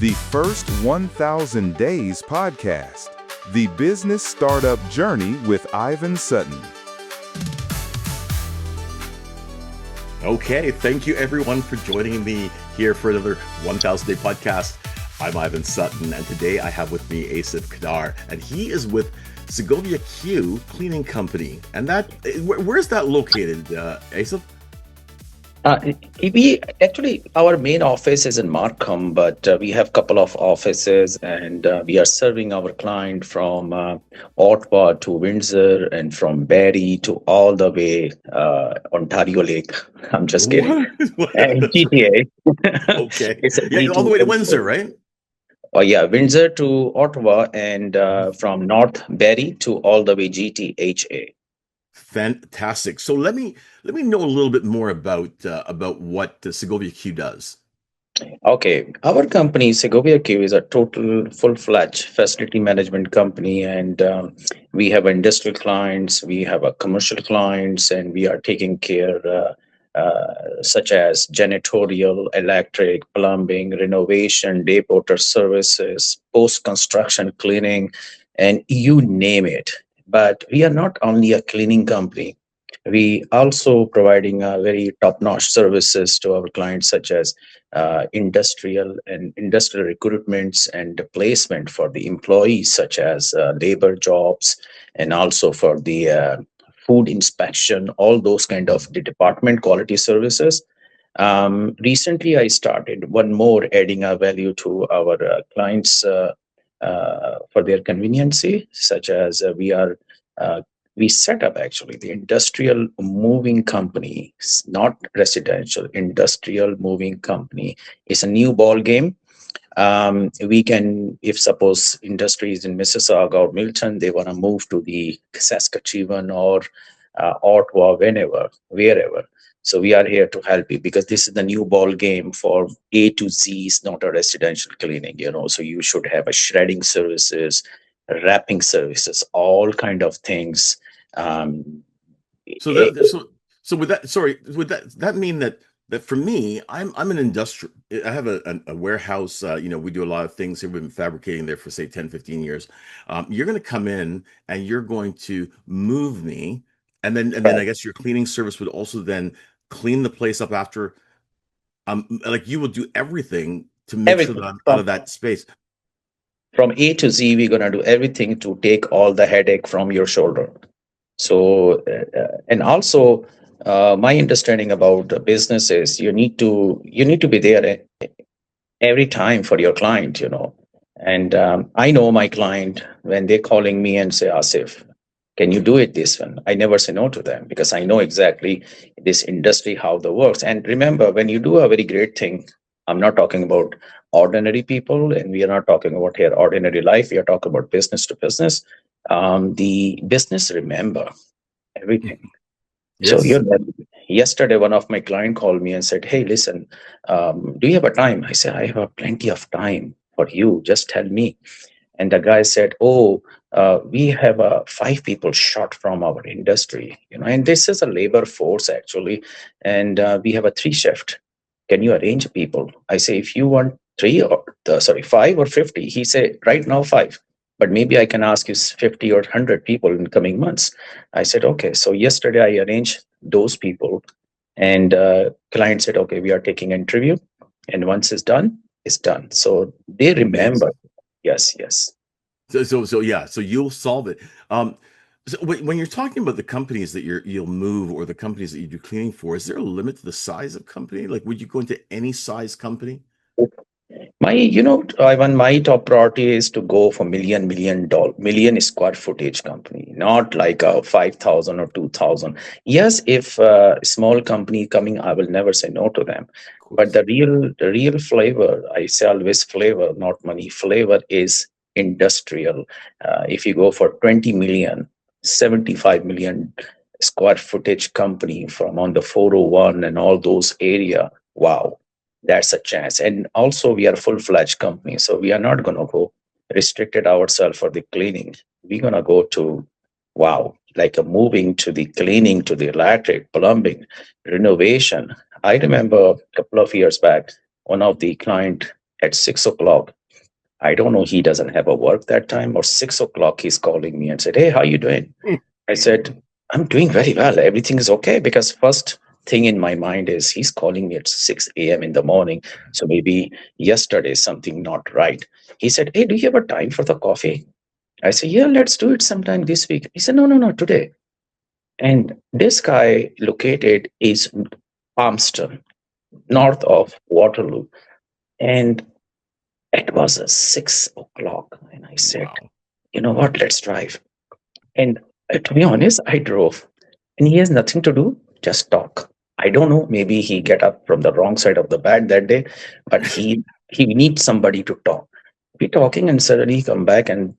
the first 1000 Days podcast, the business startup journey with Ivan Sutton. Okay, thank you everyone for joining me here for another 1000 Day podcast. I'm Ivan Sutton, and today I have with me Asif Qadar, and he is with Sagovia Q Cleaning Company. And where's that located, Asif? Our main office is in Markham, but we have a couple of offices, and we are serving our client from Ottawa to Windsor and from Barrie to all the way Ontario Lake. I'm just kidding. And GTA. Okay. Yeah, all the way to Windsor, right? Oh yeah, Windsor to Ottawa, and from North Barrie to all the way GTHA. Fantastic. So let me know a little bit more about what Segovia Q does. Okay, our company Segovia Q is a total full-fledged facility management company, and we have industrial clients, we have a commercial clients, and we are taking care such as janitorial, electric, plumbing, renovation, day porter services, post-construction cleaning, and you name it. But we are not only a cleaning company. We also providing very top-notch services to our clients, such as industrial recruitments and placement for the employees, such as labor jobs, and also for the food inspection, all those kind of the department quality services. Recently, I started one more adding a value to our clients for their conveniency, such as we set up actually the industrial moving company, not residential, industrial moving company. It's a new ball game. We can, if suppose industry is in Mississauga or Milton, they want to move to the Saskatchewan or Ottawa, wherever. So we are here to help you, because this is the new ball game for A to Z. Is not a residential cleaning, so you should have a shredding services, wrapping services, all kind of things. So would that mean that for me, I'm an industrial, I have a warehouse, we do a lot of things here. We've been fabricating there for say 10, 15 years. You're going to come in and you're going to move me. And then I guess your cleaning service would also then clean the place up after, like you will do everything to make sure that I'm out of that space. From A to Z, we're going to do everything to take all the headache from your shoulder. So, and also, my understanding about the business is you need to be there every time for your client, And I know my client, when they're calling me and say, Asif, can you do it this one? I never say no to them, because I know exactly this industry, how that works. And remember, when you do a very great thing, I'm not talking about ordinary people, and we are not talking about here ordinary life. We are talking about business to business. The business remember everything. Yes. So yesterday, one of my client called me and said, hey, listen, do you have a time? I said, I have plenty of time for you. Just tell me. And the guy said, we have 5 people short from our industry, and this is a labor force actually. And we have a 3 shift. Can you arrange people? I say, if you want 5 or 50. He said, right now 5, but maybe I can ask you 50 or 100 people in coming months. I said, okay. So yesterday I arranged those people, and client said, okay, we are taking an interview, and once it's done, it's done. So they remember. Yes. So you'll solve it. So when you're talking about the companies that you'll move, or the companies that you do cleaning for, is there a limit to the size of company? Like, would you go into any size company? Ivan, my top priority is to go for million square footage company, not like a 5,000 or 2,000. Yes, if a small company coming, I will never say no to them. But the real flavor, I say always flavor, not money. Flavor is industrial. If you go for 20 million, 75 million square footage company from on the 401 and all those area, wow, that's a chance. And also, we are a full-fledged company, so we are not going to go restricted ourselves for the cleaning. We're going to go to, wow, like a moving to the cleaning, to the electric, plumbing, renovation. I remember a couple of years back, one of the client at 6 o'clock. I don't know, he doesn't have a work that time, or 6 o'clock, he's calling me and said, "Hey, how you doing?" I said, "I'm doing very well. Everything is okay." Because first thing in my mind is he's calling me at 6 a.m. in the morning. So maybe yesterday something not right. He said, "Hey, do you have a time for the coffee?" I said, "Yeah, let's do it sometime this week." He said, "No, no, no, today." And this guy located is Palmerston, north of Waterloo. And it was a 6 o'clock. And I said, Wow. "You know what? Let's drive." And to be honest, I drove. And he has nothing to do, just talk. I don't know, maybe he get up from the wrong side of the bed that day, but he needs somebody to talk. We talking, and suddenly he come back and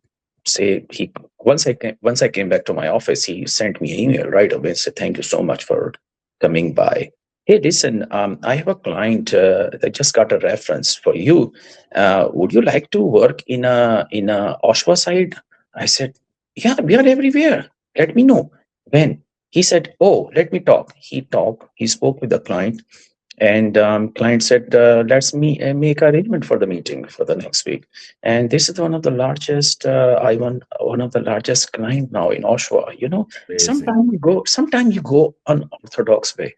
say he once I came back to my office, he sent me an email right away and said, "Thank you so much for coming by. Hey, listen, I have a client that just got a reference for you. Would you like to work in a Oshawa side?" I said, "Yeah, we are everywhere. Let me know when." He said, "Oh, let me talk." He talked. He spoke with the client, and client said, "Let's make arrangement for the meeting for the next week." And this is one of the largest. I want one of the largest client now in Oshawa. Amazing. Sometime you go unorthodox way.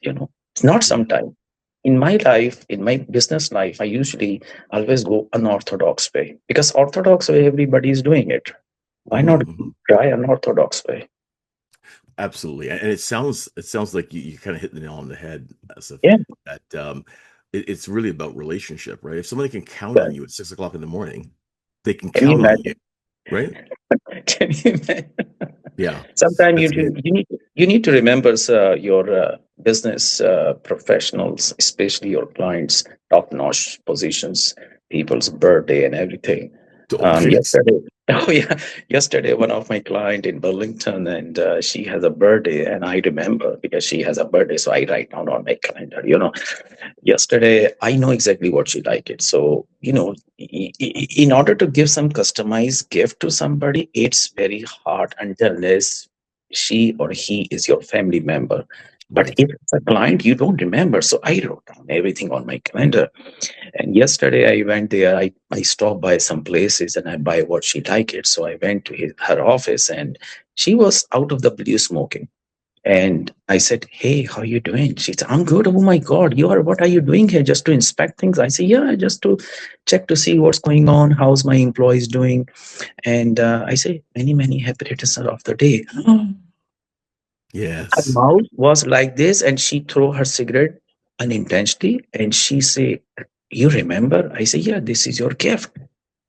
It's not Yeah. sometime. In my life, in my business life, I usually always go unorthodox way, because orthodox way everybody is doing it. Why Mhm, not mhm. try unorthodox way? Absolutely. And it sounds like you kind of hit the nail on the head, as if Yeah. that it's really about relationship, right? If somebody can count on But you at 6 o'clock in the morning, they can can you count on you, imagine? right? Can you imagine? Yeah. Sometimes That's amazing. you need to remember your business professionals, especially your clients, top notch positions, people's birthday and everything. Oh, yes. Yesterday, oh yeah, yesterday one of my client in Burlington, and she has a birthday, and I remember because she has a birthday, so I write down on my calendar. Yesterday I know exactly what she liked it. So in order to give some customized gift to somebody, it's very hard unless she or he is your family member. But Right. if it's a client, you don't remember. So I wrote down everything on my calendar. And yesterday I went there. I stopped by some places and I buy what she liked it. So I went to her office, and she was out of the blue smoking. And I said, "Hey, how you doing?" She said, "I'm good." "Oh my God, what are you doing here? Just to inspect things?" I said, "Yeah, just to check to see what's going on. How's my employees doing?" And I say, "Many, many happy returns of the day." Her Yes. mouth was like this, and she threw her cigarette unintentionally, and she say, "You remember?" I say, "Yeah, this is your gift."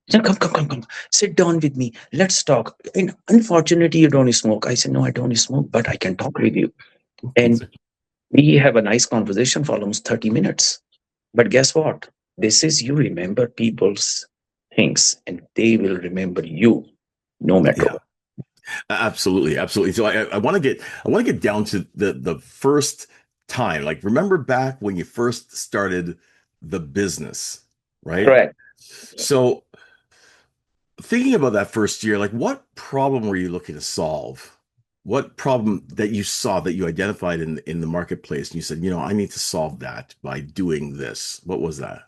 She said, "Come, come, come, come. Sit down with me. Let's talk." And unfortunately, you don't smoke. I said, "No, I don't smoke, but I can talk with you." And we have a nice conversation for almost 30 minutes. But guess what? This is, you remember people's things, and they will remember you no matter Yeah. what. Absolutely, absolutely. So I want to get down to the first time. Like, remember back when you first started the business, right? Correct. So thinking about that first year, like, what problem were you looking to solve? What problem that you saw, that you identified in the marketplace, and you said, I need to solve that by doing this. What was that?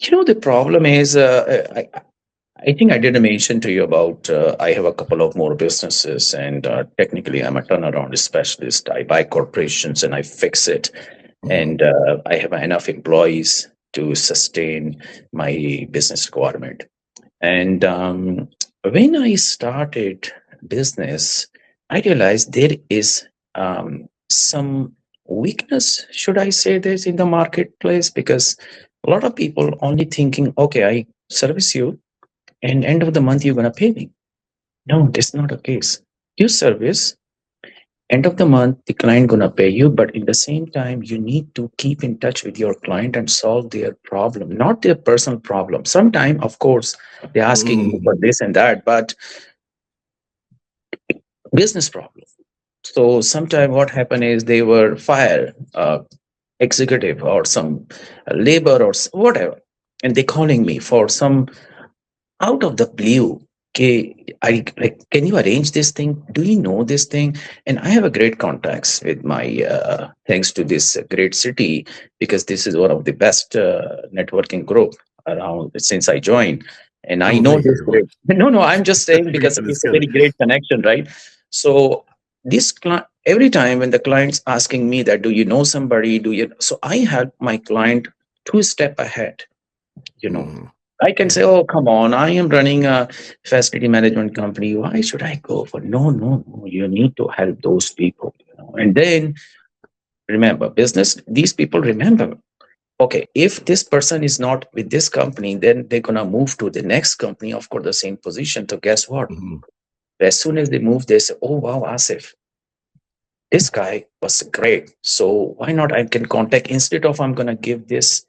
The problem is, I think I did mention to you about I have a couple of more businesses, and technically I'm a turnaround specialist. I buy corporations and I fix it, Mhm. and I have enough employees to sustain my business requirement. And when I started business, I realized there is some weakness, should I say this, in the marketplace, because a lot of people only thinking, "Okay, I service you, and end of the month you're gonna pay me." No, that's not the case. You service, end of the month the client gonna pay you, but in the same time you need to keep in touch with your client and solve their problem, not their personal problem. Sometime, of course, they're asking you for Mhm. this and that, but business problem. So sometime what happened is they were fired, executive or some labor or whatever, and they calling me for some out of the blue. Okay, I like, can you arrange this thing? Do you know this thing? And I have a great contacts with my thanks to this great city, because this is one of the best networking group. around since I joined, and I Oh, know thank you this very great. much. No, no, I'm just saying because Good, it's it's a good. very great connection, right? So this every time when the client's asking me that, do you know somebody? Do you? So I help my client two-step ahead. You know, Mhm. I can say, Yeah. oh, come on, I am running a facility management company. Why should I go for? No, no, no. You need to help those people. And then remember, business. These people remember. Okay, if this person is not with this company, then they're gonna move to the next company, of course, the same position. So guess what? Mhm. As soon as they move, they say, "Oh wow, Asif, this guy was great. So why not? I can contact instead of I'm gonna give this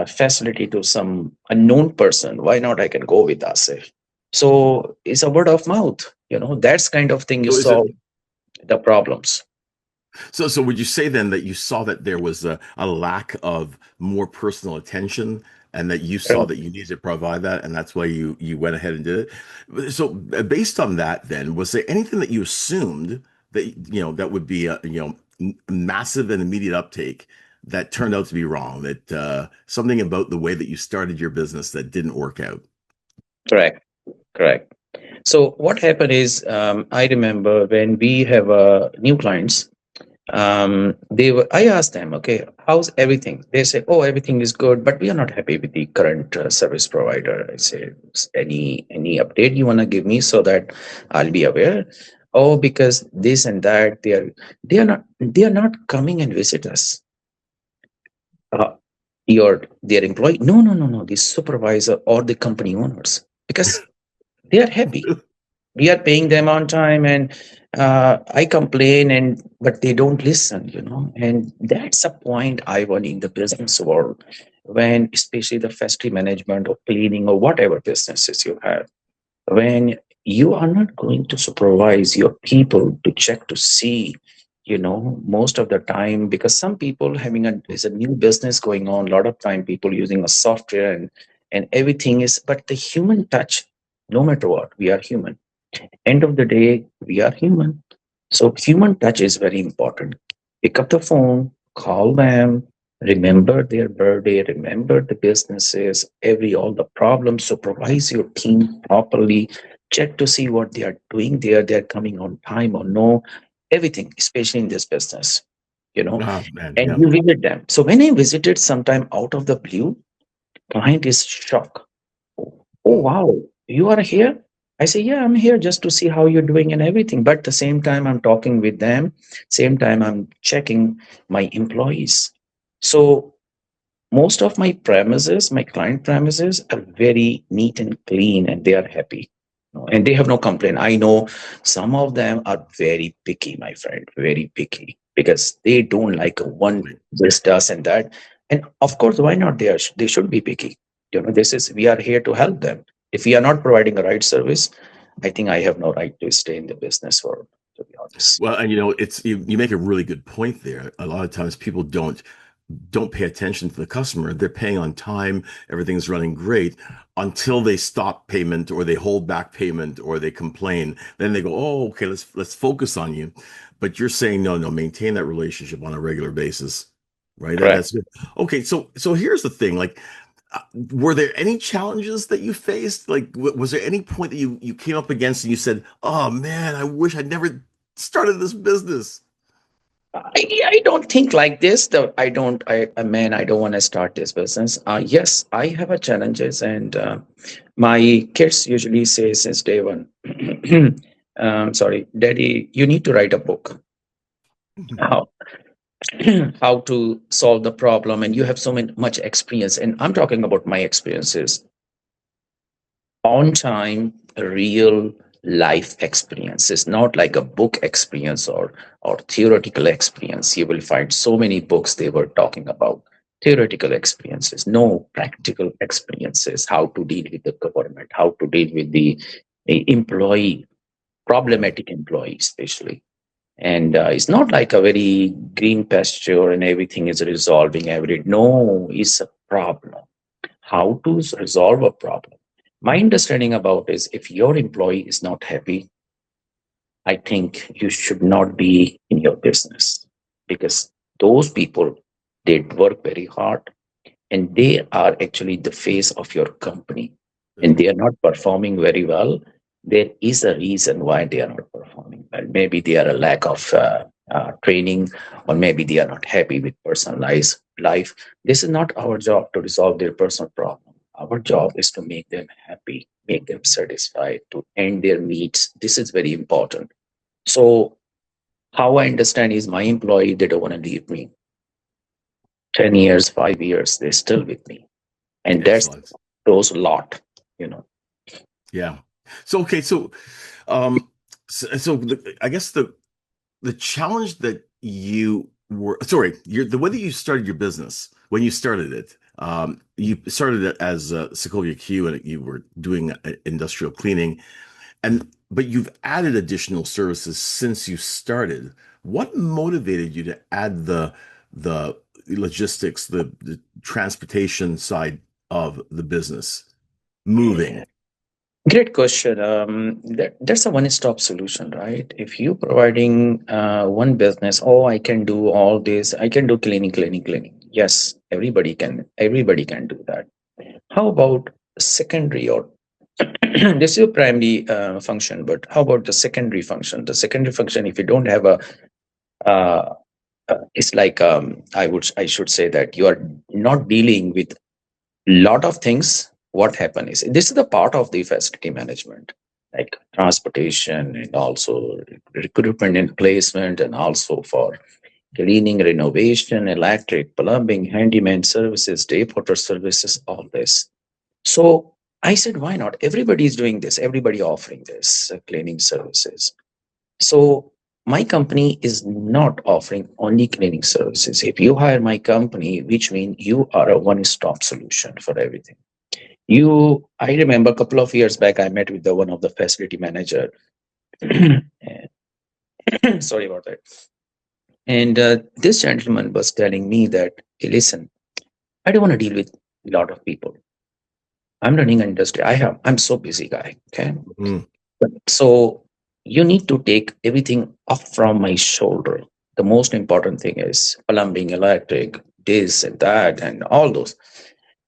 facility to some unknown person. Why not? I can go with Asif." So it's a word of mouth. That's kind of thing you So is it solve the problems. so would you say then that you saw that there was a lack of more personal attention and that you saw that you needed to provide that and that's why you went ahead and did it? So based on that then, was there anything that you assumed that that would be a massive and immediate uptake that turned out to be wrong, that something about the way that you started your business that didn't work out? Correct. Correct. So what happened is, I remember when we have new clients, I asked them, okay, how's everything? They say, oh, everything is good, but we are not happy with the current service provider. I say, any update you want to give me so that I'll be aware? Oh, because this and that, they are not coming and visit us. uh, their employee, no, no, no, no, the supervisor or the company owners, because they are happy, we are paying them on time, and I complain, and but they don't listen. And that's a point I want in the business world, when especially the factory management or cleaning or whatever businesses you have, when you are not going to supervise your people to check to see, most of the time, because some people having is a new business going on, a lot of time people using a software, and everything is, but the human touch, no matter what, we are human. End of the day, we are human. So human touch is very important. Pick up the phone, call them, remember their birthday, remember the businesses, all the problems, supervise your team properly, check to see what they are doing there, they're coming on time or no, everything, especially in this business, Oh man, and yeah. you visit them. So when I visited sometime out of the blue, client is shocked. Oh, Mm. wow, you are here? I say, yeah, I'm here just to see how you're doing and everything. But at the same time, I'm talking with them. Same time, I'm checking my employees. So most of my client premises are very neat and clean, and they are happy. And they have no complaint. I know some of them are very picky, my friend, very picky, because they don't like one Right. this does and that. And of course, why not? They should be picky. This is, we are here to help them. If we are not providing the right service, I think I have no right to stay in the business world, to be honest. Well, and it's you make a really good point there. A lot of times people don't pay attention to the customer. They're paying on time, everything's running great until they stop payment or they hold back payment or they complain. Then they go, "Oh, okay, let's focus on you." But you're saying no, no, maintain that relationship on a regular basis. Right? Correct. That's good. Okay, so here's the thing, like were there any challenges that you faced? Like was there any point that you came up against and you said, "Oh man, I wish I'd never started this business." I don't think like this. Though man, I don't want to start this business. Yes, I have a challenges, and my kids usually say since day one, sorry, Daddy, you need to write a book how how to solve the problem, and you have much experience. And I'm talking about my experiences on time, real life experiences, not like a book experience or theoretical experience. You will find so many books they were talking about theoretical experiences, no practical experiences, how to deal with the government, how to deal with the employee, Mhm. problematic employee especially. And it's not like a very green pasture and everything is resolving every, no, it's a problem, how to resolve a problem. My understanding about is, if your employee is not happy, I think you should not be in your business, because those people, they work very hard, and they are actually the face of your company, That's and they right. are not performing very well, there is a reason why they are not performing well. Maybe they are a lack of training, or maybe they are not happy with personalized life. This is not our job to resolve their personal problem. Our job is to make them happy, make them satisfied, to end their needs. This is very important. So how I understand is my employee, they don't want to leave me. 10 years, 5 years, they're still with me. And that's Excellent. shows a lot, you know. Yeah. So okay. Um, so I guess the challenge that you were sorry, the way that you started your business when you started it. You started it as Sagovia Q, and you were doing industrial cleaning, but you've added additional services since you started. What motivated you to add the logistics, the transportation side of the business, moving? Great question. That's a one-stop solution, right? If you providing one business, oh, I can do all this. I can do cleaning, cleaning, cleaning. Yes, everybody can. Everybody can do that. How about secondary, or this is your primary function, but how about the secondary function? The secondary function, if you don't have a, uh, it's like I should say that you are not dealing with lot of things. What happen is, this is the part of the facility management, like transportation and also recruitment and placement, and also for cleaning, renovation, electric, plumbing, handyman services, day porter services, all this. So I said, why not? Everybody is doing this, everybody offering this cleaning services. So my company is not offering only cleaning services. If you hire my company, which means you are a one-stop solution for everything. I remember a couple of years back, I met with the one of the facility manager. Sorry about that. And this gentleman was telling me that, hey, listen, I don't want to deal with a lot of people. I'm running an industry. I'm so busy guy. Okay. Mm, So you need to take everything off from my shoulder. The most important thing is plumbing, electric, this and that, and all those.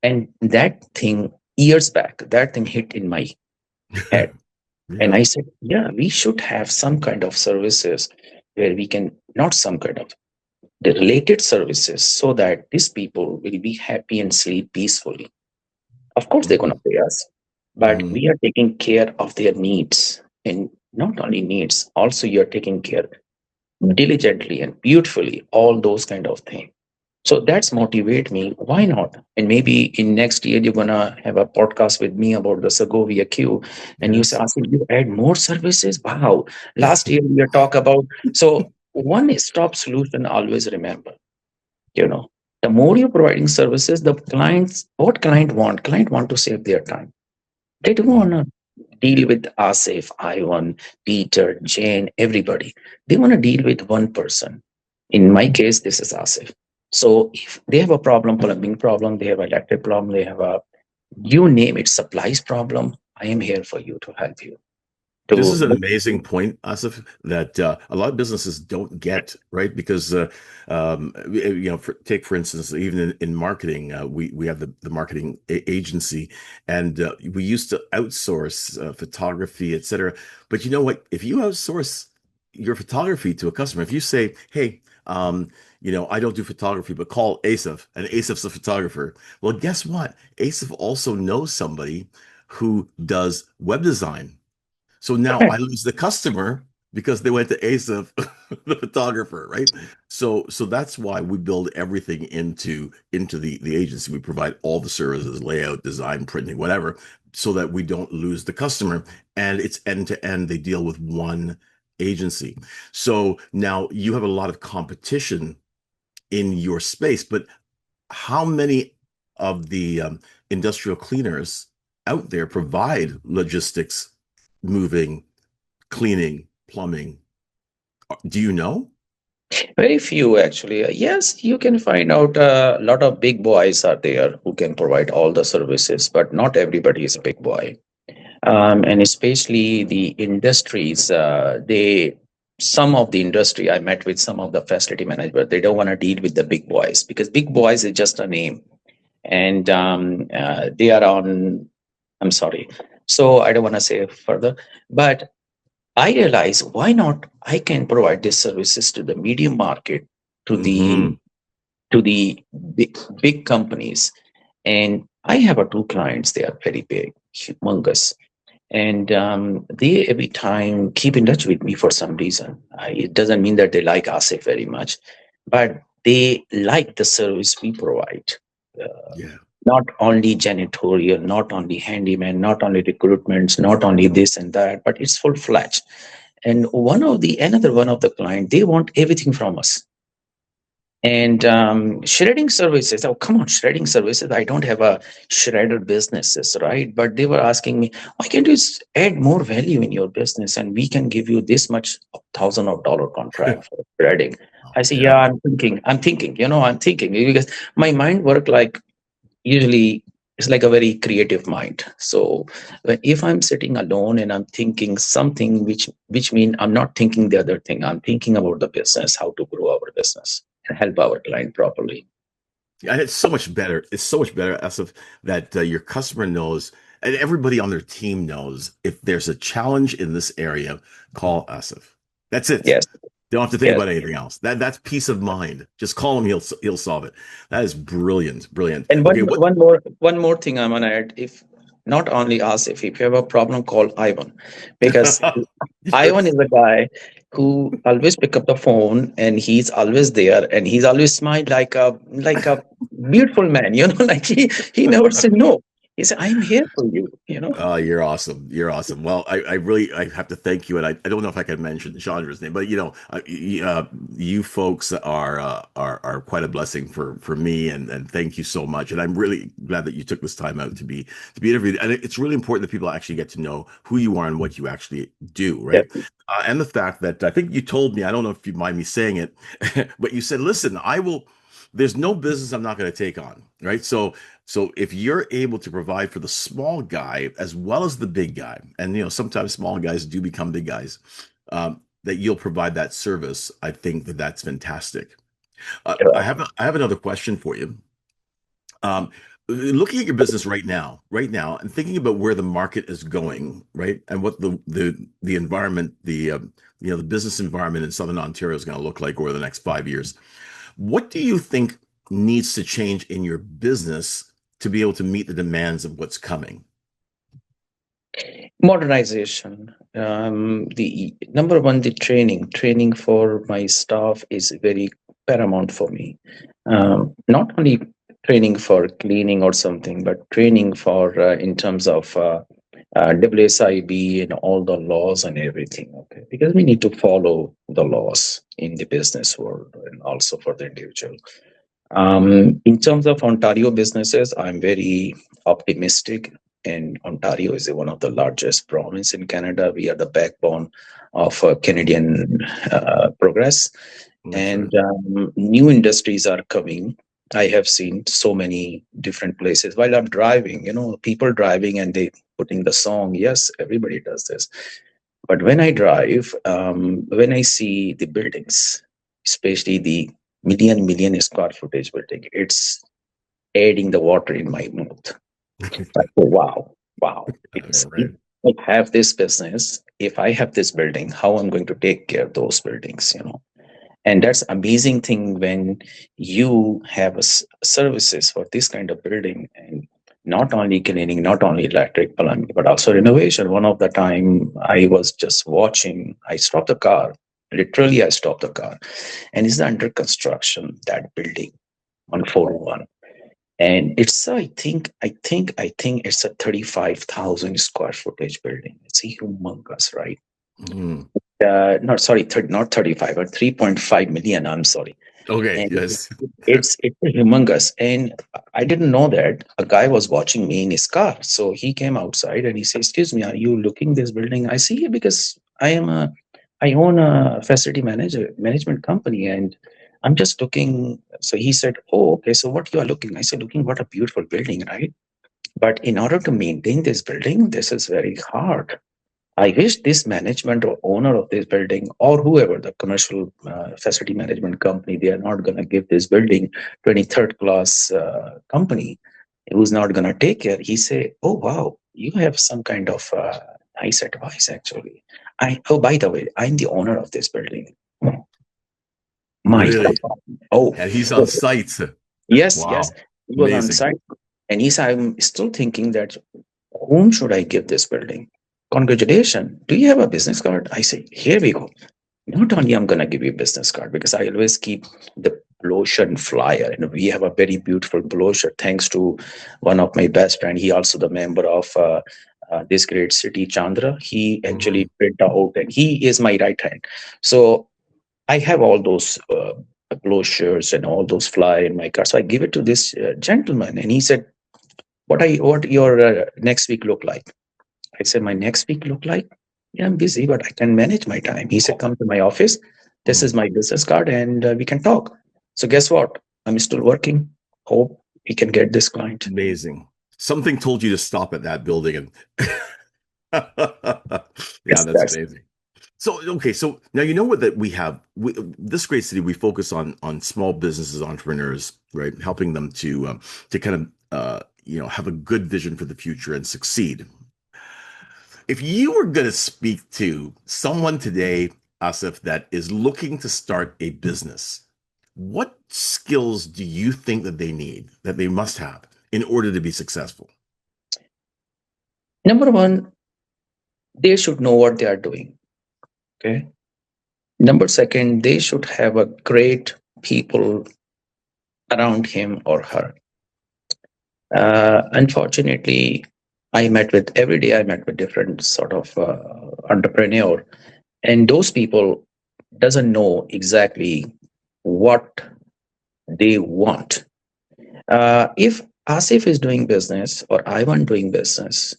And that thing, years back, that thing hit in my head. And yeah. I said, yeah, we should have some kind of services where we can, not some kind of, the related services, so that these people will be happy and sleep peacefully. Of course, they're going Hmm. to pay us, but Hmm. we are taking care of their needs. And not only needs, also you're taking care diligently and beautifully, all those kind of things. So that's motivate me. Why not? And maybe in next year you're gonna have a podcast with me about the Segovia Q, and you say, Yes. Asif, you add more services. Wow! Last year we talk about, so one stop solution. Always remember, you know, the more you're providing services, the clients, what client want to save their time. They don't Yeah. want to deal with Asif, Ivan, Peter, Jane, everybody. They want to deal with one person. In my case, this is Asif. So if they have a problem, plumbing problem, they have a electric problem, they have a, you name it, supplies problem, I am here for you to help you. This is To an amazing point, Asif, that a lot of businesses don't get, right? Because take for instance, even in marketing, we have the marketing agency, and we used to outsource photography, etc. But you know what? If you outsource your photography to a customer, if you say, "Hey, I don't do photography, but call Asif, and Asif's a photographer," well, guess what? Asif also knows somebody who does web design, so now I lose the customer because they went to Asif, the photographer, right? So that's why we build everything into the agency. We provide all the services, layout, design, printing, whatever, so that we don't lose the customer. And it's end to end. They deal with one agency. So now you have a lot of competition in your space, but how many of the industrial cleaners out there provide logistics, moving, cleaning, plumbing? Do you know? very few actually. Yes, you can find out a lot of big boys are there who can provide all the services, but not everybody is a big boy. And especially the industries, some of the industry, I met with some of the facility managers, they don't want to deal with the big boys because big boys is just a name. and they are on. I'm sorry. So I don't want to say further, but I realize why not? I can provide these services to the medium market, to the Mm-hmm. to the big companies, and I have two clients. They are very big, humongous, and they every time keep in touch with me for some reason. It doesn't mean that they like Asif very much, but they like the service we provide. Uh, Yeah. not only janitorial, not only handyman, not only recruitments, not only this and that, but it's full fledged. And another one of the client, they want everything from us. And shredding services, oh, come on, shredding services. I don't have a shredder businesses, right? But they were asking me, why can't you add more value in your business and we can give you this much $1,000 contract for shredding? Oh, I say, yeah, yeah. I'm thinking because my mind work like usually it's like a very creative mind. So if I'm sitting alone and I'm thinking something which mean I'm not thinking the other thing, I'm thinking about the business, how to grow our business and help our client properly. And it's so much better. It's so much better, Asif, that your customer knows and everybody on their team knows if there's a challenge in this area, call Asif. That's it. Yes, They don't have to think yes. about anything else. That's peace of mind. Just call him. He'll solve it. That is brilliant. Brilliant. And Okay. What? one more thing I'm gonna add. If not only us, if you have a problem, call Ivan, because Ivan Yes. is a guy who always pick up the phone and he's always there and he's always smile like a beautiful man, like he never said no. He said, I'm here for you. Oh, you're awesome. You're awesome. Well, I really I have to thank you, and I don't know if I can mention Chandra's name, but you folks are quite a blessing for me, and thank you so much. And I'm really glad that you took this time out to be interviewed. And it's really important that people actually get to know who you are and what you actually do, Yeah. right? And the fact that I think you told me, I don't know if you mind me saying it, but you said, "Listen, I will." There's no business I'm not going to take on, right? So if you're able to provide for the small guy as well as the big guy, and sometimes small guys do become big guys, that you'll provide that service, I think that that's fantastic. I have another question for you. Um, Looking at your business right now, and thinking about where the market is going, right, and what the environment, the business environment in Southern Ontario is going to look like over the next 5 years. What do you think needs to change in your business to be able to meet the demands of what's coming? Modernization. The number one, the training for my staff is very paramount for me. Not only training for cleaning or something, but training for in terms of WSIB and all the laws and everything. Okay, because we need to follow the laws in the business world and also for the individual. In terms of Ontario businesses, I'm very optimistic. And Ontario is one of the largest province in Canada. We are the backbone of Canadian progress, That's right. and new industries are coming. I have seen so many different places while I'm driving. People driving and they putting the song. Yes, everybody does this. But when I drive, when I see the buildings, especially the million square footage building, it's adding the water in my mouth. Like, oh, wow. Because if Right. I have this business, if I have this building, how I'm going to take care of those buildings. And that's amazing thing when you have services for this kind of building and not only cleaning, not only electric plumbing, but also renovation. One of the time I was just watching, I stopped the car. Literally, I stopped the car, and it's under construction that building on 401, and it's I think it's a 35,000 square footage building. It's a humongous, right? Mhm. Not sorry, not 35, but 3.5 million. I'm sorry. Okay. And Yes. it's humongous. And I didn't know that a guy was watching me in his car. So he came outside and he said, "Excuse me, are you looking this building?" I see, because I own a facility management company, and I'm just looking. So he said, "Oh, okay. So what you are looking?" I said, "Looking what a beautiful building, right? But in order to maintain this building, this is very hard. I wish this management or owner of this building or whoever the commercial facility management company, they are not going to give this building to any third class company. who's not going to take care. He say, oh, wow, you have some kind of nice advice, actually. Oh, by the way, I'm the owner of this building. My Really? God. Oh, And he's on site. yes, yes. Wow. He was on Amazing. site. And he said, I'm still thinking that whom should I give this building? Congratulations. Do you have a business card? I say, here we go. Not only I'm gonna give you a business card, because I always keep the brochure and flyer, and we have a very beautiful brochure thanks to one of my best friend. He also the member of this great city, Chandra. He Mhm. actually print out, and he is my right hand. So I have all those brochures and all those flyer in my car. So I give it to this gentleman, and he said, what your next week look like?" I said, my next week look like? Yeah, I'm busy, but I can manage my time. He said, come to my office. This is Mhm. my business card, and we can talk. So guess what? I'm still working. Hope we can get this client. Amazing. Something told you to stop at that building and yeah, Yes, that's that's amazing. So okay, so now you know what that this great city we focus on small businesses, entrepreneurs, right? Helping them to kind of have a good vision for the future and succeed. If you were going to speak to someone today, Asif, that is looking to start a business, what skills do you think that they need, that they must have in order to be successful? number one. They should know what they are doing. Okay. Number second, they should have a great people around him or her. Unfortunately, every day I met with different sort of entrepreneur, and those people doesn't know exactly what they want. If Asif is doing business or Ivan doing business,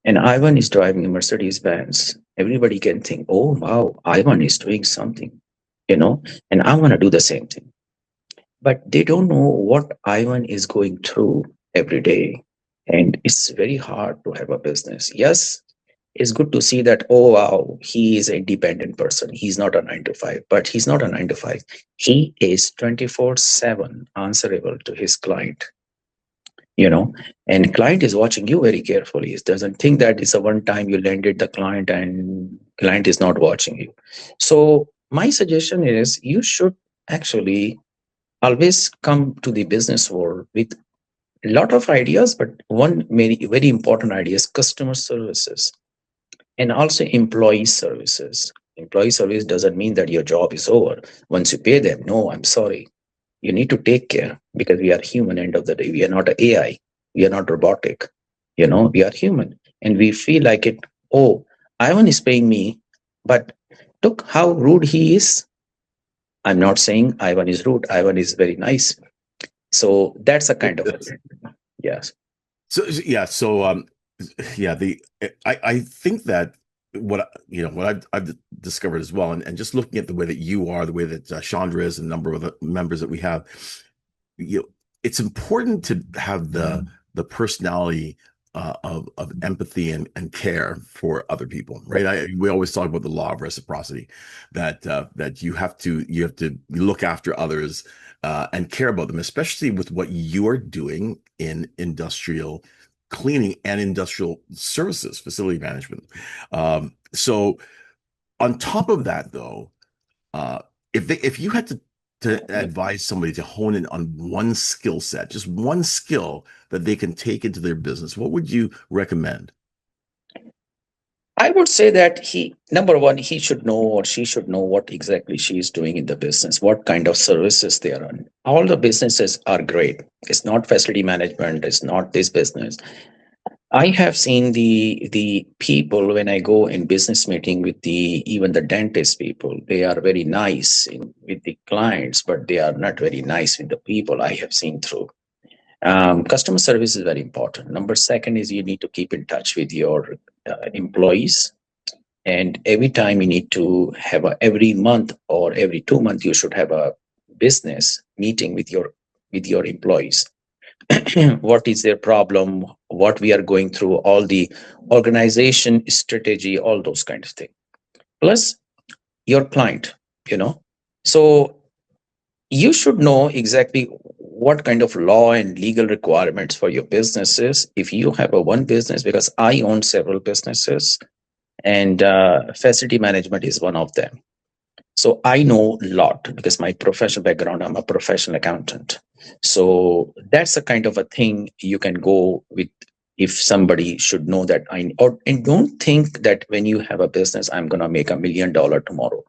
and Ivan is driving a Mercedes Benz, everybody can think, oh wow, Ivan is doing something, you know, and I want to do the same thing. But they don't know what Ivan is going through every day. And it's very hard to have a business. Yes, it's good to see that, oh wow, he is an independent person. He's not a 9 to 5, but he's not a 9 to 5. He is 24/7 answerable to his client, and client is watching you very carefully. It doesn't think that it's a one time you landed the client and client is not watching you. So my suggestion is you should actually always come to the business world with a lot of ideas, but one very important idea is customer services and also employee services. Employee service doesn't mean that your job is over once you pay them. No, I'm sorry. You need to take care, because we are human. End of the day, we are not a AI. We are not robotic. We are human, and we feel like it. Oh, Ivan is paying me, but look how rude he is. I'm not saying Ivan is rude. Ivan is very nice. So that's a kind of a thing. Yes. So I think that what I've discovered as well, and just looking at the way that you are, the way that Chandra is, and a number of the members that we have, it's important to have the personality of empathy and care for other people, right? We always talk about the law of reciprocity, that you have to look after others and care about them, especially with what you are doing in industrial cleaning and industrial services, facility management. So on top of that, though, if you had to advise somebody to hone in on one skill set, just one skill that they can take into their business, what would you recommend? I would say that number one, he should know or she should know what exactly she is doing in the business, what kind of services they are on. All the businesses are great. It's not facility management, it's not this business. I have seen the people when I go in business meeting with even the dentist people. They are very nice with the clients, but they are not very nice with the people. I have seen through. Customer service is very important. Number second is you need to keep in touch with your employees, and every time you need to have every month or every 2 months you should have a business meeting with your employees. What is their problem, what we are going through, all the organization strategy, all those kind of things, plus your client. So you should know exactly what kind of law and legal requirements for your businesses. If you have a one business, because I own several businesses, and facility management is one of them. So I know a lot because my professional background, I'm a professional accountant. So that's a kind of a thing you can go with if somebody should know that and don't think that when you have a business, I'm going to make $1 million tomorrow.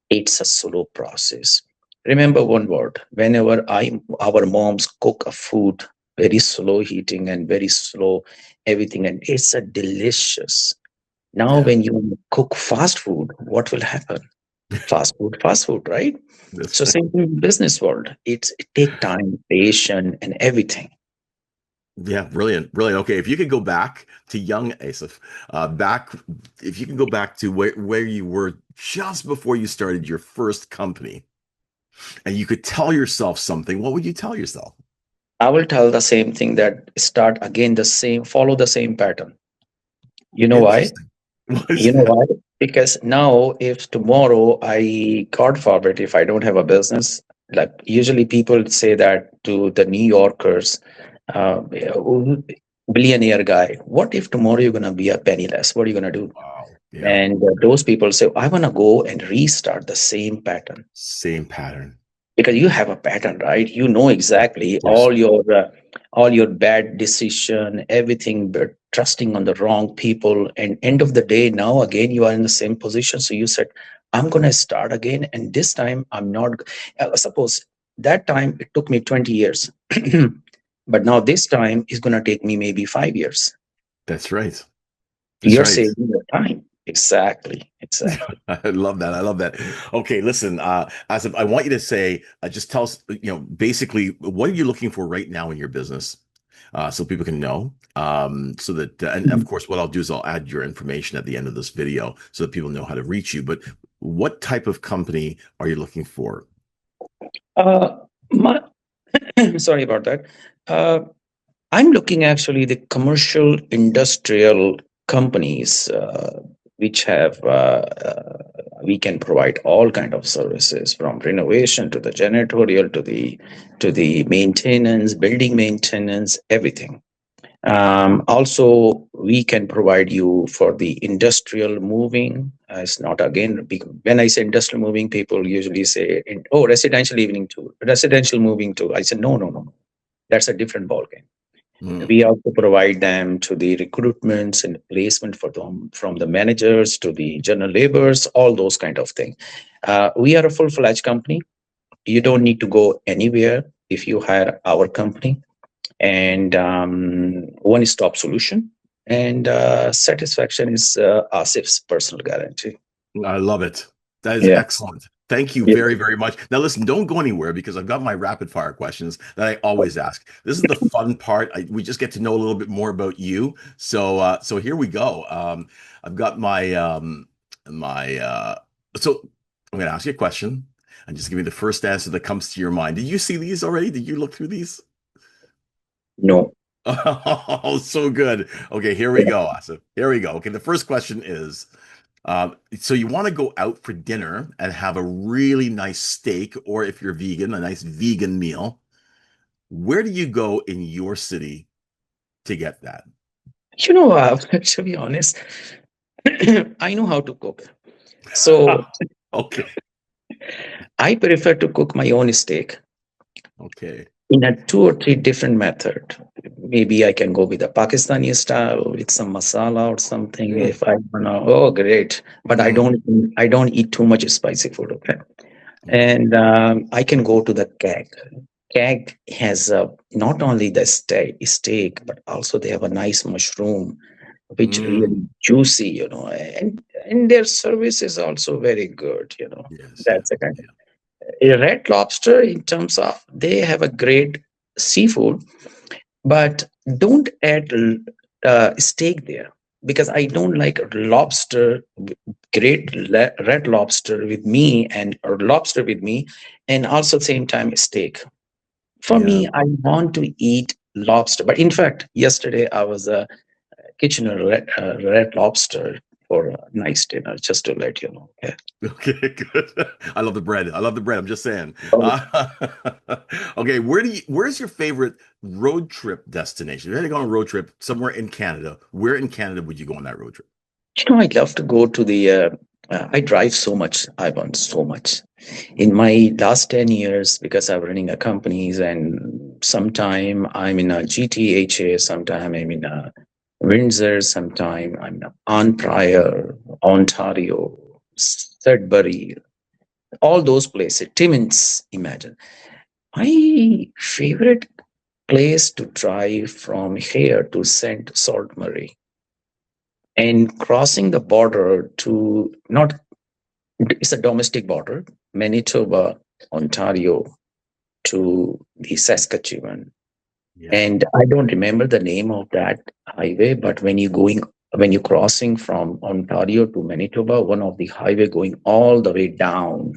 It's a slow process. Remember one word, whenever our moms cook a food, very slow heating and very slow everything, and it's a delicious. Now, Yeah. when you cook fast food, what will happen? Fast food, right? That's So same thing in business world. It take time, patience, and everything. Yeah, brilliant, brilliant. Okay, if you could go back to young Asif, back, if you can go back to where you were just before you started your first company, and you could tell yourself something, what would you tell yourself? I will tell the same thing, that start again the same, follow the same pattern. You know why? Interesting. What is You know that? why? Because now, if tomorrow God forbid, if I don't have a business, like usually people say that to the New Yorkers, uh, billionaire guy, what if tomorrow you're going to be a penniless? What are you going to do? Wow. Yeah. And those people say, I want to go and restart the same pattern, Same pattern. because you have a pattern, right? You know exactly Of course. all your bad decision, everything, but trusting on the wrong people. And end of the day, now again you are in the same position. So you said, I'm going to start again, and this time I'm not. Suppose that time it took me 20 years, but now this time is going to take me maybe 5 years. That's right. That's You're right. saving your time. Exactly, exactly. I love that. I love that. Okay, listen, Asif, I want you to say, just tell us, basically, what are you looking for right now in your business, so people can know. So that, and of course, what I'll do is I'll add your information at the end of this video so that people know how to reach you. But what type of company are you looking for? Uh, my, sorry about that. Uh, I'm looking actually the commercial industrial companies, which have we can provide all kind of services, from renovation to the janitorial to the maintenance, building maintenance, everything. Also, we can provide you for the industrial moving. It's not again, when I say industrial moving, people usually say, "Oh, residential evening too, residential moving too." I said, "No, no, no, no. That's a different ballgame." Mm, We also provide them to the recruitments and placement for them, from the managers to the general laborers, all those kind of things. We are a full-fledged company. You don't need to go anywhere if you hire our company, and one-stop solution. And satisfaction is Asif's personal guarantee. I love it. That is Yeah. excellent. Thank you Yeah. very, very much. Now, listen, don't go anywhere because I've got my rapid fire questions that I always ask. This is the fun part. We just get to know a little bit more about you. So here we go. I've got my. So I'm going to ask you a question, and just give me the first answer that comes to your mind. Did you see these already? Did you look through these? No. Oh, so good. Okay, here we Yeah. go, Asif. Here we go. Okay, the first question is. So you want to go out for dinner and have a really nice steak, or if you're vegan, a nice vegan meal. Where do you go in your city to get that? You know, to be honest, I know how to cook. So Okay. I prefer to cook my own steak Okay. in a two or three different method. Maybe I can go with a Pakistani style with some masala or something. Mm, If I wanna, oh great! But mm, I don't eat too much spicy food. Okay, okay. and I can go to the keg. Keg has not only the steak, but also they have a nice mushroom, which Mm, really juicy, and their service is also very good. yes. Yeah. That's the kind. Yeah. A red lobster, in terms of, they have a great seafood, but don't add steak there, because I don't like lobster, red lobster with me, and or lobster with me, and also same time steak. For Yeah. me, I want to eat lobster. But in fact, yesterday I was a kitchener red lobster. for a nice dinner, just to let you know. Yeah. Okay, good. I love the bread. I love the bread. I'm just saying. Oh, Okay, where's your favorite road trip destination? If you had to go on a road trip somewhere in Canada, where in Canada would you go on that road trip? I'd love to go to the. I drive so much. I want so much. In my last 10 years, because I'm running a companies, and sometime I'm in a GTHA, sometime I'm in a Windsor, sometime I'm in a Ontario, Ontario, Sudbury, all those places. Timmins, imagine. My favorite place to drive from here to Saint Sault Marie and crossing the border to not, it's a domestic border, Manitoba, Ontario to the Saskatchewan. Yeah. And I don't remember the name of that highway, but when you're crossing from Ontario to Manitoba, one of the highway going all the way down,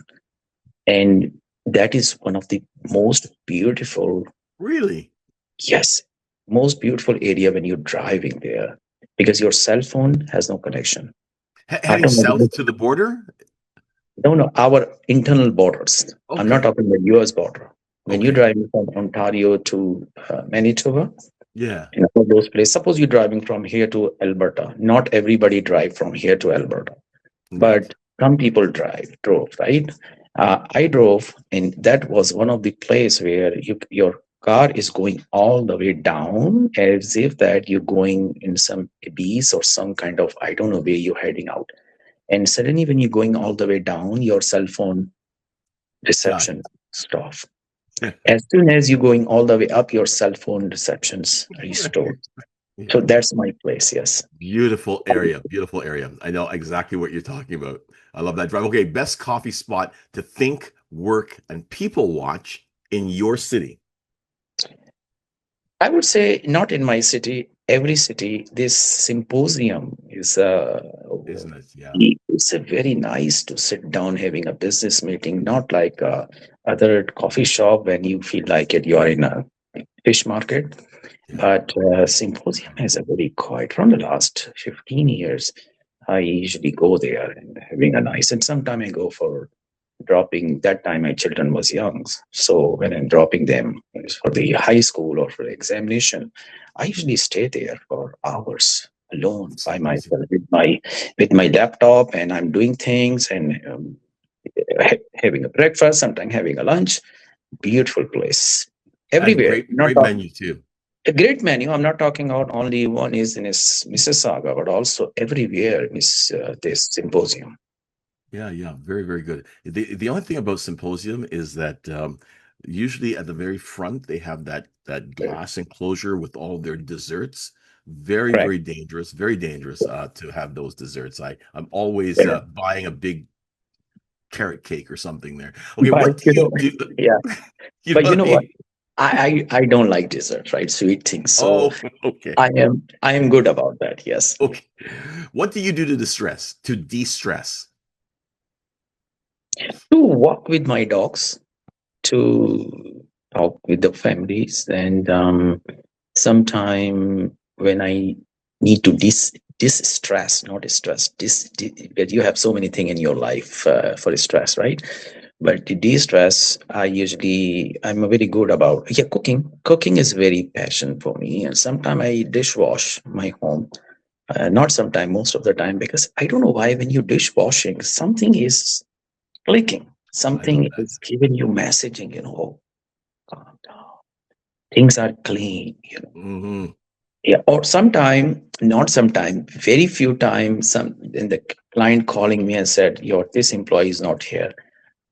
and that is one of the most beautiful, Really? yes, most beautiful area when you're driving there, because your cell phone has no connection. Heading Automatically, south to the border? no, no, our internal borders. I'm not Okay. talking about US border. When you're Okay. driving from Ontario to Manitoba, Yeah. in all those places, suppose you're driving from here to Alberta. Not everybody drive from here to Alberta, Right. but some people drove, right? I drove, and that was one of the place where your car is going all the way down as if that you're going in some abyss or some kind of, I don't know where you're heading out. And suddenly, when you're going all the way down, your cell phone Got reception stop. it. As soon as you're going all the way up, your cell phone receptions restored. So Yeah. that's my place. Yes. Beautiful area. Beautiful area. I know exactly what you're talking about. I love that drive. Okay, best coffee spot to think, work, and people watch in your city. I would say not in my city. Every city, this symposium is Isn't it? Yeah. it's a very nice to sit down having a business meeting, not like other coffee shop when you feel like it. You are in a fish market. Yeah. But symposium is a very quiet. From the last 15 years, I usually go there and having a nice. And sometime I go for dropping. That time my children was young, so when I'm dropping them for the high school or for examination, I usually stay there for hours alone It's by amazing. myself with my laptop, and I'm doing things and having a breakfast. Sometimes having a lunch. Beautiful place And everywhere. great, Not great menu too. a great menu. I'm not talking about only one is in Mississauga, but also everywhere is this symposium. Yeah, yeah, very, very good. The only thing about symposium is that usually at the very front they have that glass enclosure with all their desserts. Very, Correct. very dangerous to have those desserts. I'm always buying a big carrot cake or something there. Okay, what But do you you know, do? yeah. You But know you what I know what? mean? I don't like dessert, right? Sweet things. So Oh, okay, I am good about that. Yes. okay. What do you do to distress, to de-stress? To walk with my dogs, to talk with the families, and sometime when I need to distress, not stress, because you have so many things in your life for stress, right? But to de-stress, I'm very good about, yeah, cooking. Cooking is very passion for me, and sometimes I dishwash my home. Not sometime, most of the time, because I don't know why when you dishwashing, something is clicking, I love something that. is giving you messaging. Oh, calm down. Things are clean. Hmm. Yeah, or sometime, not sometime, very few times, some then the client calling me and said, "Your this employee is not here."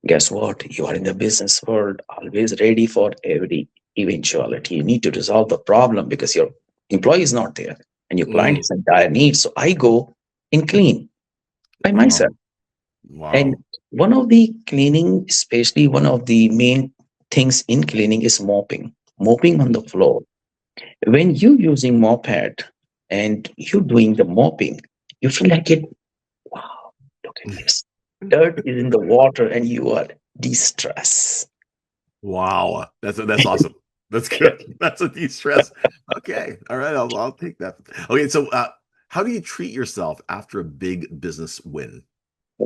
Guess what? You are in the business world, always ready for every eventuality. You need to resolve the problem because your employee is not there and your client Mm. is in dire need. So I go and clean by Wow. myself. And Wow. one of the cleaning, especially one of the main things in cleaning is mopping on the floor. When you using mop pad and you doing the mopping, you feel like it, wow, look at this. Dirt is in the water and you are de-stress. Wow, that's awesome. That's good. That's a de-stress. Okay, all right, I'll take that. Okay, so how do you treat yourself after a big business win?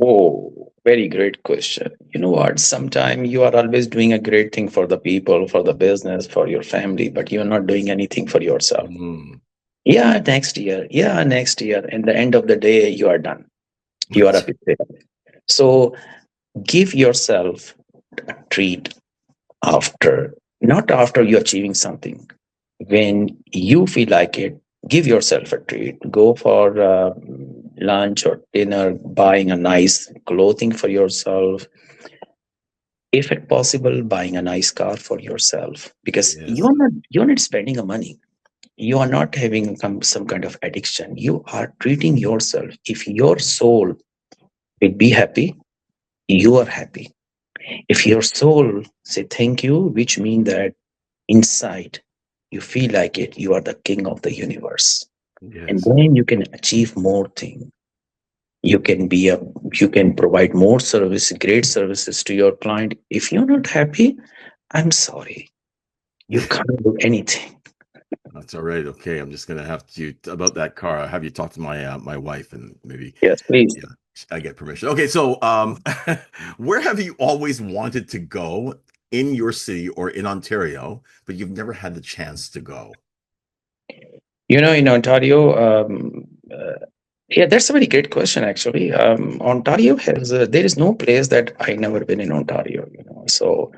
Oh, very great question. You know what? Sometimes you are always doing a great thing for the people, for the business, for your family, but you're not doing anything for yourself. Mm, Yeah, next year. Yeah, next year. And the end of the day, you are done. You are a bit there. So give yourself a treat after, not after you're achieving something. When you feel like it, give yourself a treat. Go for lunch or dinner, buying a nice clothing for yourself, if it possible buying a nice car for yourself, because yes. you're not spending a money, you are not having some kind of addiction, you are treating yourself. If your soul will be happy, you are happy. If your soul say thank you, which means that inside you feel like it, you are the king of the universe, and Yes. then you can achieve more things. You can be a, you can provide more service, great services to your client. If you're not happy, I'm sorry, you can't do anything. That's all right. Okay, I'm just gonna have to about that car. I'll have you talk to my my wife and maybe Yes, please. yeah, I get permission. Okay, so where have you always wanted to go in your city or in Ontario, but you've never had the chance to go? You know, in Ontario, yeah, that's a very great question. Actually, Ontario has there is no place that I never been in Ontario. You know, so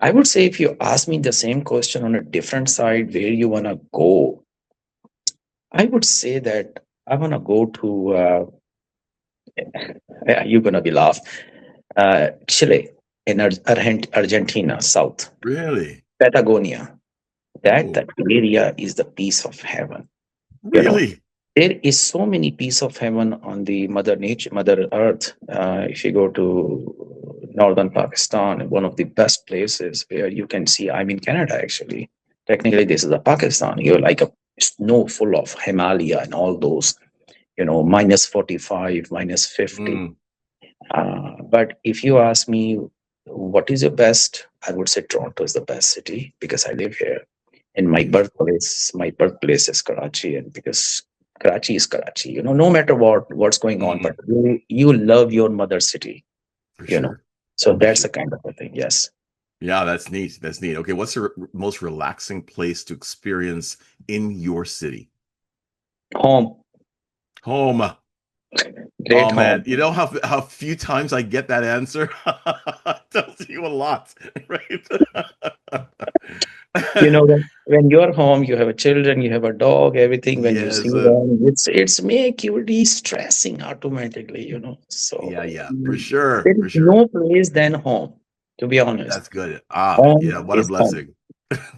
I would say if you ask me the same question on a different side, where you wanna go, I would say that I wanna go to. Yeah, you're gonna be laugh. Chile in Argentina, South Really? Patagonia. That Oh, area is the piece of heaven. You know, really? there is so many piece of heaven on the mother nature, mother earth. If you go to northern Pakistan, one of the best places where you can see, I'm in Canada actually, technically this is a Pakistan, you're like a snow full of Himalaya and all those, you know, minus 45, minus 50. Mm, But if you ask me what is your best, I would say Toronto is the best city because I live here. And my birthplace is Karachi, and because Karachi is Karachi, you know, no matter what's going on, but mm, you love your mother city, for you know. sure. So For that's sure. a kind of a thing. Yes. Yeah, that's neat. That's neat. Okay, what's the most relaxing place to experience in your city? Home. Home. Great Oh man, home. you know how few times I get that answer? Tells you a lot, right? You know, when you're home, you have a children, you have a dog, everything. When you see Yes, them, it's make you de-stressing automatically, you know. yeah, So yeah, for sure, there is for sure. no place than home, to be honest. That's good. Ah, Home yeah, what a is home. blessing.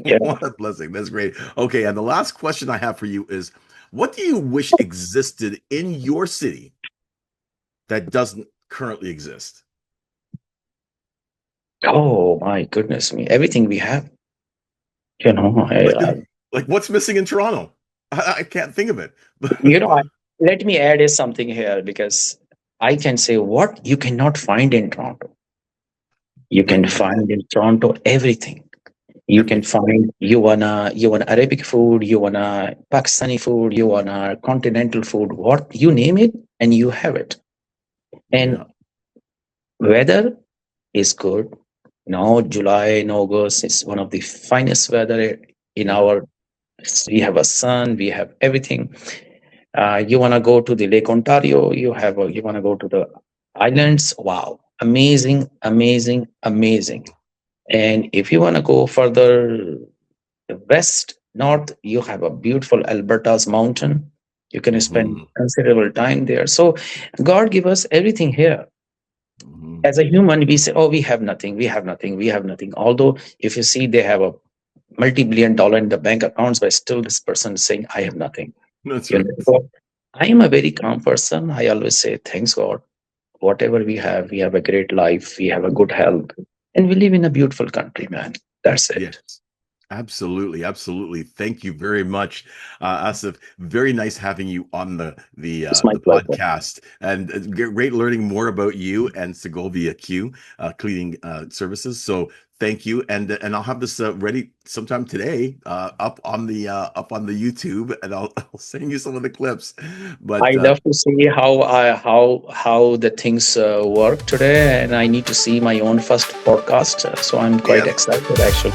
Yeah. What a blessing. That's great. Okay, and the last question I have for you is, what do you wish existed in your city that doesn't currently exist? Oh my goodness me! Everything we have, you know. Like, like what's missing in Toronto? I can't think of it. You know. Let me add is something here because I can say what you cannot find in Toronto. You Like can find in Toronto everything. You can everything. find you want Arabic food, you want a Pakistani food, you want a continental food. What you name it, and you have it. Yeah. And weather is good. Now July and August is one of the finest weather in Yeah. our. We have a sun, we have everything. You want to go to the Lake Ontario, you want to go to the islands. Wow, amazing, amazing, amazing. And if you want to go further west, north, you have a beautiful Alberta's mountain. You can spend Hmm. considerable time there. So God give us everything here. Hmm. As a human, we say, oh, we have nothing, we have nothing, we have nothing. Although if you see they have a multi-billion dollar in the bank accounts, but still this person is saying, I have nothing. That's You right. know, so I am a very calm person. I always say, thanks God. Whatever we have a great life, we have a good health, and we live in a beautiful country, man. That's it. Yes. Absolutely, absolutely. Thank you very much, Asif. Very nice having you on It's my the pleasure. podcast, and great learning more about you and Segovia Q cleaning services. So thank you, and I'll have this ready sometime today, up on the YouTube, and I'll send you some of the clips. I But love to see how the things work today, and I need to see my own first podcast. So I'm quite yeah, excited actually.